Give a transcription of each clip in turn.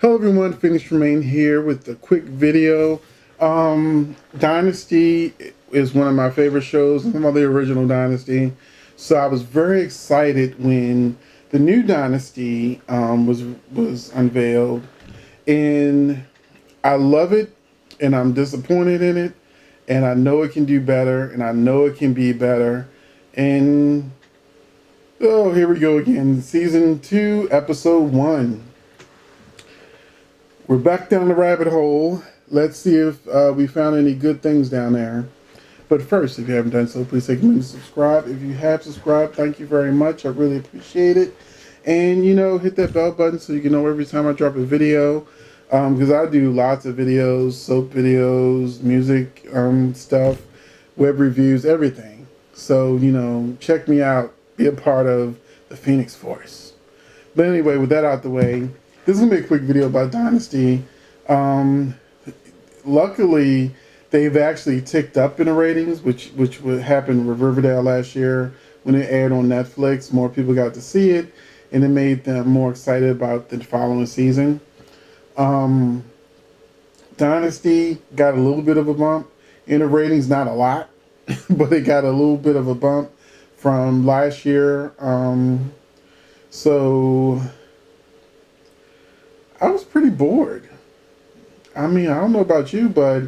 Hello everyone, Tremayne here with a quick video. Dynasty is one of my favorite shows. I'm on the original Dynasty. So I was very excited when the new Dynasty was unveiled. And I love it, and I'm disappointed in it. And I know it can do better, and I know it can be better. And, oh, here we go again. Season 2, Episode 1. We're back down the rabbit hole. Let's see if we found any good things down there. But first, if you haven't done so, please take a minute to subscribe. If you have subscribed, thank you very much. I really appreciate it. And, hit that bell button so you can know every time I drop a video. Because I do lots of videos, soap videos, music stuff, web reviews, everything. So, check me out. Be a part of the Phoenix Force. But anyway, with that out the way, this is going to be a quick video about Dynasty. Luckily, they've actually ticked up in the ratings, which would happen with Riverdale last year when it aired on Netflix. More people got to see it, and it made them more excited about the following season. Dynasty got a little bit of a bump in the ratings, not a lot, but it got a little bit of a bump from last year. So I was pretty bored. I don't know about you, but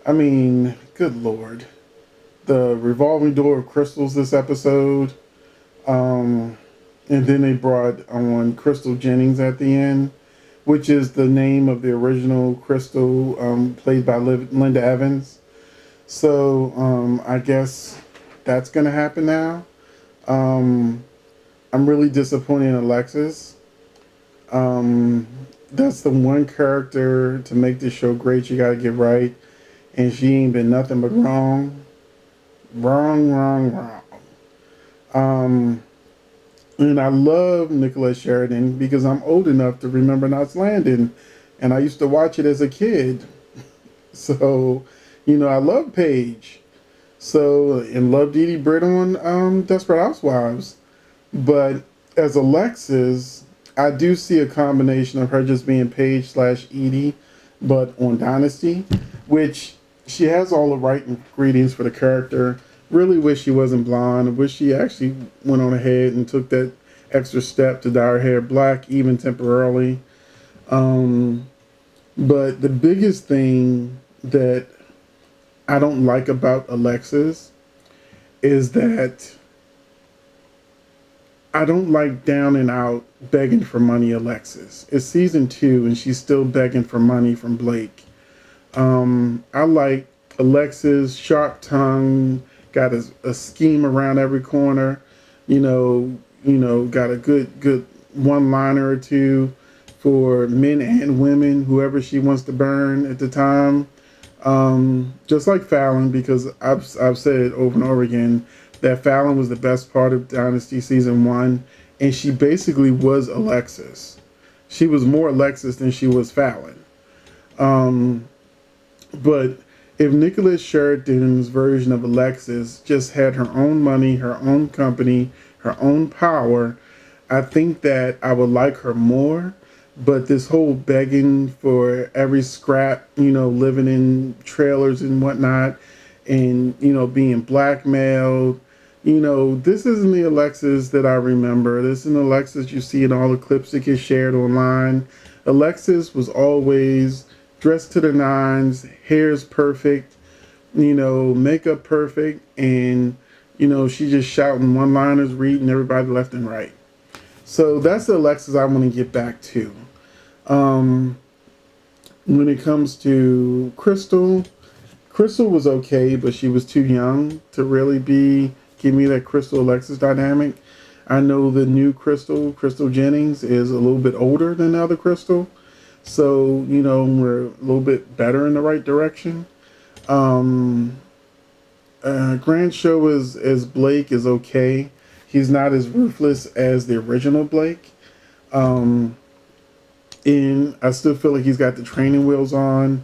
good Lord. The revolving door of crystals this episode. And then they brought on Crystal Jennings at the end, which is the name of the original Crystal, played by Linda Evans. So I guess that's going to happen now. I'm really disappointed in Alexis. That's the one character to make this show great you gotta get right. And she ain't been nothing but wrong. Wrong. And I love Nicolette Sheridan because I'm old enough to remember Knots Landing. And I used to watch it as a kid. So, I love Paige. So, and love Dee Dee Britt on Desperate Housewives. But as Alexis, I do see a combination of her just being Paige/Edie, but on Dynasty, which she has all the right ingredients for the character. Really wish she wasn't blonde. I wish she actually went on ahead and took that extra step to dye her hair black, even temporarily. But the biggest thing that I don't like about Alexis is that I don't like down and out begging for money Alexis. It's season 2 and she's still begging for money from Blake. I like Alexis, sharp tongue, got a scheme around every corner, got a good one-liner or two for men and women, whoever she wants to burn at the time. Just like Fallon, because I've said it over and over again, that Fallon was the best part of Dynasty Season 1, and she basically was Alexis. She was more Alexis than she was Fallon. But if Nicolette Sheridan's version of Alexis just had her own money, her own company, her own power, I think that I would like her more. But this whole begging for every scrap, living in trailers and whatnot, and, being blackmailed, this isn't the Alexis that I remember. This isn't Alexis you see in all the clips that get shared online. Alexis was always dressed to the nines, hair's perfect, makeup perfect, and, she just shouting one-liners, reading everybody left and right. So that's the Alexis I want to get back to. When it comes to Crystal was okay, but she was too young to really give me that Crystal Alexis dynamic. I know the new Crystal Jennings, is a little bit older than the other Crystal. So, we're a little bit better in the right direction. Grant Show as Blake is okay. He's not as ruthless as the original Blake. And I still feel like he's got the training wheels on.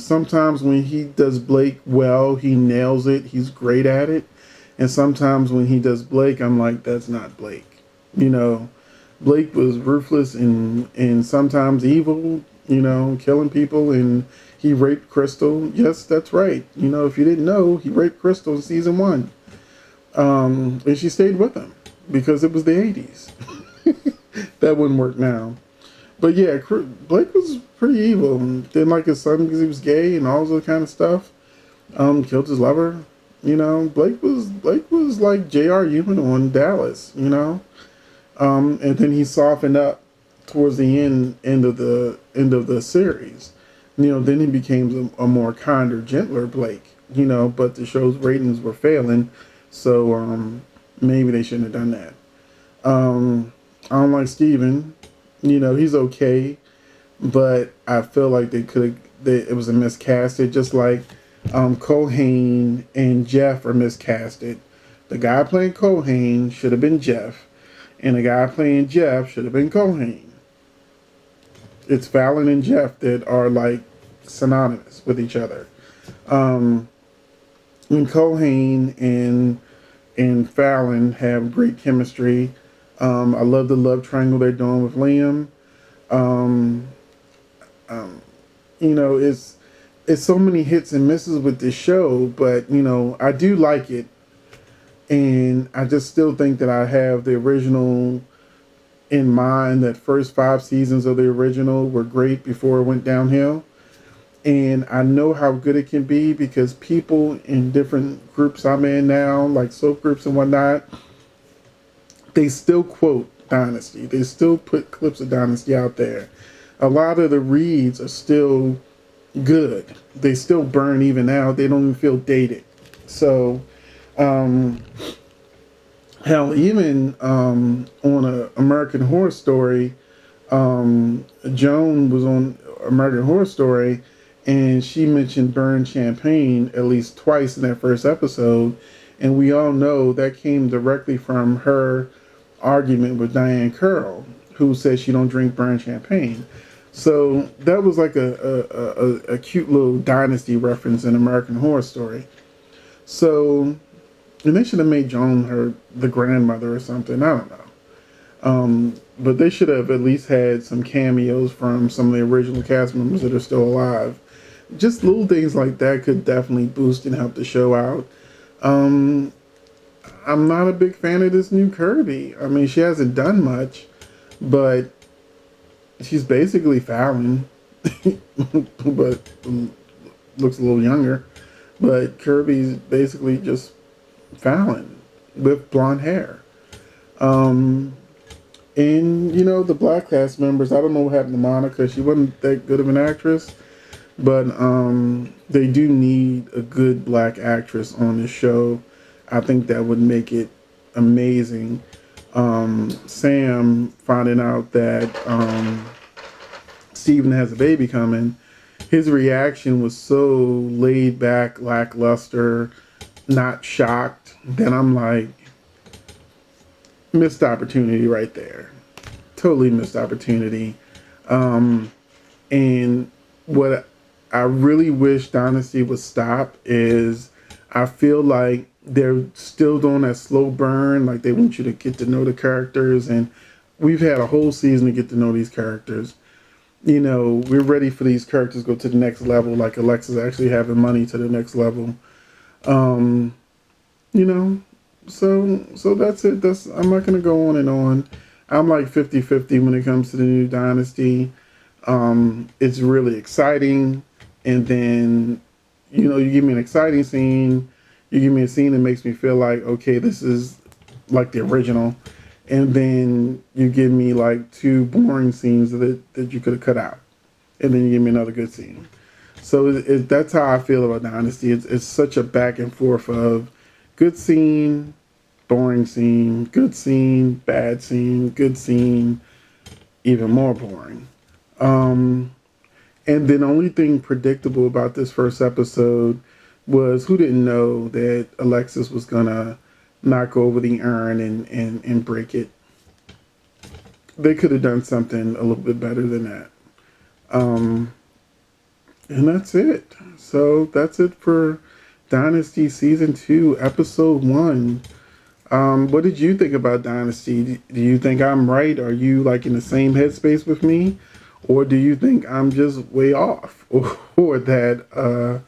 Sometimes when he does Blake well, he nails it. He's great at it. And sometimes when he does Blake, I'm like, that's not Blake. Blake was ruthless and sometimes evil, killing people, and he raped Crystal. Yes, that's right. If you didn't know, he raped Crystal in season 1. And she stayed with him because it was the 80s. That wouldn't work now. But yeah, Blake was pretty evil. Didn't like his son because he was gay and all that kind of stuff. Killed his lover. Blake was like J.R. Ewing on Dallas. And then he softened up towards the end of the series. Then he became a more kinder, gentler Blake. But the show's ratings were failing, so maybe they shouldn't have done that. I don't like Steven. He's okay, but I feel like it was a miscasted, just like Culhane and Jeff are miscasted. The guy playing Culhane should have been Jeff, and the guy playing Jeff should have been Culhane. It's Fallon and Jeff that are like synonymous with each other. And Culhane and Fallon have great chemistry. I love the love triangle they're doing with Liam. Um, it's so many hits and misses with this show, but I do like it, and I just still think that I have the original in mind. That first 5 seasons of the original were great before it went downhill, and I know how good it can be because people in different groups I'm in now, like soap groups and whatnot, they still quote Dynasty. They still put clips of Dynasty out there. A lot of the reads are still good. They still burn even now. They don't even feel dated. So, hell, even on a American Horror Story, Joan was on American Horror Story, and she mentioned Burn Champagne at least twice in that first episode, and we all know that came directly from her argument with Diane Curl, who said she don't drink Burn Champagne. So that was like a cute little Dynasty reference in American Horror Story. So, and they should have made Joan the grandmother or something. I don't know. But they should have at least had some cameos from some of the original cast members that are still alive. Just little things like that could definitely boost and help the show out. I'm not a big fan of this new Kirby. I mean, she hasn't done much, but she's basically Fallon, but looks a little younger. But Kirby's basically just Fallon with blonde hair. And the black cast members, I don't know what happened to Monica. She wasn't that good of an actress, but they do need a good black actress on this show. I think that would make it amazing. Sam finding out that Steven has a baby coming, his reaction was so laid back, lackluster, not shocked, that I'm like, missed opportunity right there. Totally missed opportunity. And what I really wish Dynasty would stop is, I feel like they're still doing that slow burn, like they want you to get to know the characters, and we've had a whole season to get to know these characters. We're ready for these characters to go to the next level, like Alexa's actually having money to the next level. So that's it. I'm not gonna go on and on. I'm like 50-50 when it comes to the new Dynasty. It's really exciting, and then you give me an exciting scene, you give me a scene that makes me feel like, okay, this is like the original, and then you give me like 2 boring scenes that you could have cut out, and then you give me another good scene. So that's how I feel about Dynasty. It's such a back and forth of good scene, boring scene, good scene, bad scene, good scene, even more boring. And then the only thing predictable about this first episode was, who didn't know that Alexis was gonna knock over the urn and break it. They could have done something a little bit better than that. And that's it. So that's it for Dynasty Season 2, Episode 1. What did you think about Dynasty? Do you think I'm right? Are you like in the same headspace with me? Or do you think I'm just way off? Or that,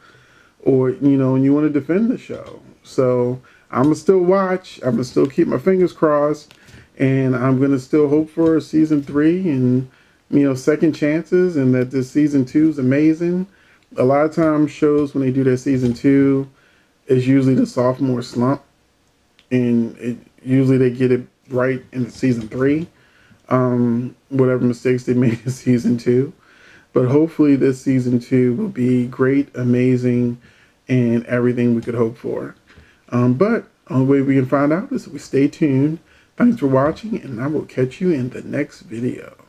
or, you know, and you want to defend the show? So I'm going to still watch. I'm going to still keep my fingers crossed. And I'm going to still hope for season 3 and, you know, second chances, and that this season 2 is amazing. A lot of times shows, when they do their season 2, it's usually the sophomore slump, and usually they get it right in season 3. Whatever mistakes they made in season 2, but hopefully this season 2 will be great, amazing, and everything we could hope for. But the only way we can find out is if we stay tuned. Thanks for watching, and I will catch you in the next video.